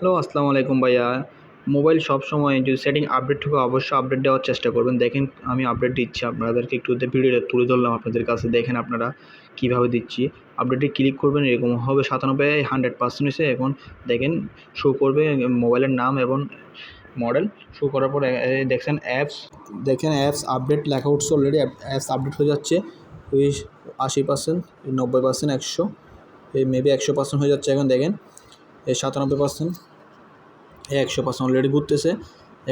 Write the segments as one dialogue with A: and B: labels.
A: Hello, আসসালামু আলাইকুম ভাইয়া। মোবাইল সবসময় যদি সেটিং আপডেট থাকে অবশ্যই আপডেট দেওয়ার চেষ্টা করবেন। দেখেন আমি আপডেট দিচ্ছি আপনাদেরকে একটু ভিডিওটা তুলে ধরলাম আপনাদের কাছে। দেখেন আপনারা কীভাবে দিচ্ছি। আপডেটে ক্লিক করবেন এরকম হবে 97 100% হয়েছে। এখন দেখেন শো করবে মোবাইলের নাম এবং মডেল। শো করার পর দেখছেন অ্যাপস, দেখেন অ্যাপস আপডেট লেখা উঠছে অলরেডি। অ্যাপস আপডেট হয়ে যাচ্ছে ওই 80%, 90%, 100, এই মেবি 100% হয়ে যাচ্ছে। এখন দেখেন এই 97%, 100% অলরেডি ঘুরতেছে।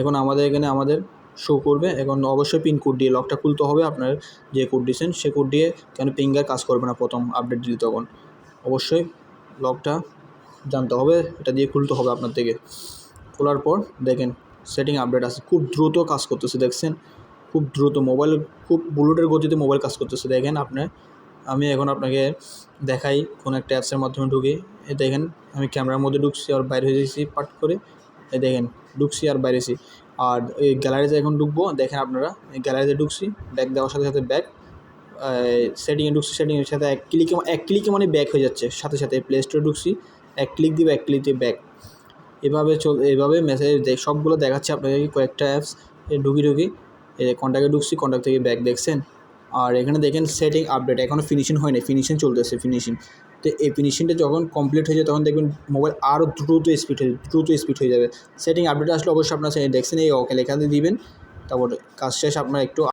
A: এখন আমাদের এখানে আমাদের শো করবে। এখন অবশ্যই পিন কোড দিয়ে লকটা খুলতে হবে। আপনার যে কোড দিয়েছেন সে কোড দিয়ে, কেন ফিঙ্গার কাজ করবে না প্রথম আপডেট দিলে, তখন অবশ্যই লকটা জানতে হবে, এটা দিয়ে খুলতে হবে আপনার থেকে। খোলার পর দেখেন সেটিং আপডেট আছে, খুব দ্রুত কাজ করতেছে। দেখছেন খুব দ্রুত মোবাইল, খুব বুলেটের গতিতে মোবাইল কাজ করতেছে। দেখেন আমি এখন আপনাকে দেখাই কোনো একটা অ্যাপসের মাধ্যমে ঢুকে। দেখেন আমি ক্যামেরার মধ্যে ঢুকছি আর বাইরে হয়ে যাচ্ছি পাট করে। দেখেন ঢুকছি আর বাইরেছি। আর এই গ্যালারিতে এখন ঢুকবো। দেখেন আপনারা এই গ্যালারিতে ঢুকছি, ব্যাক দেওয়ার সাথে সাথে ব্যাক, সেটিংয়ে ঢুকছি, সেটিংয়ের সাথে এক ক্লিকে মানে ব্যাক হয়ে যাচ্ছে সাথে সাথে। প্লে স্টোরে ঢুকছি, এক ক্লিক দিয়ে ব্যাক। এভাবে মেসেজ সবগুলো দেখাচ্ছে আপনাকে। কয়েকটা অ্যাপস ঢুকি কন্ট্যাক্টে ঢুকছি, কন্ট্যাক্ট থেকে ব্যাক দেখছেন। আর এখানে দেখেন সেটিং আপডেট এখনও ফিনিশিং হয়নি, ফিনিশিং চলতেছে। তো এই ফিনিশিংটা যখন কমপ্লিট হয়ে যায় তখন দেখবেন মোবাইল আরও দ্রুত স্পিড হয়ে যাবে। সেটিং আপডেট আসলে অবশ্যই আপনার দেখছেন এই ওকে লেখা দিয়ে দিবেন। তারপর কাজ শেষ, আপনার একটু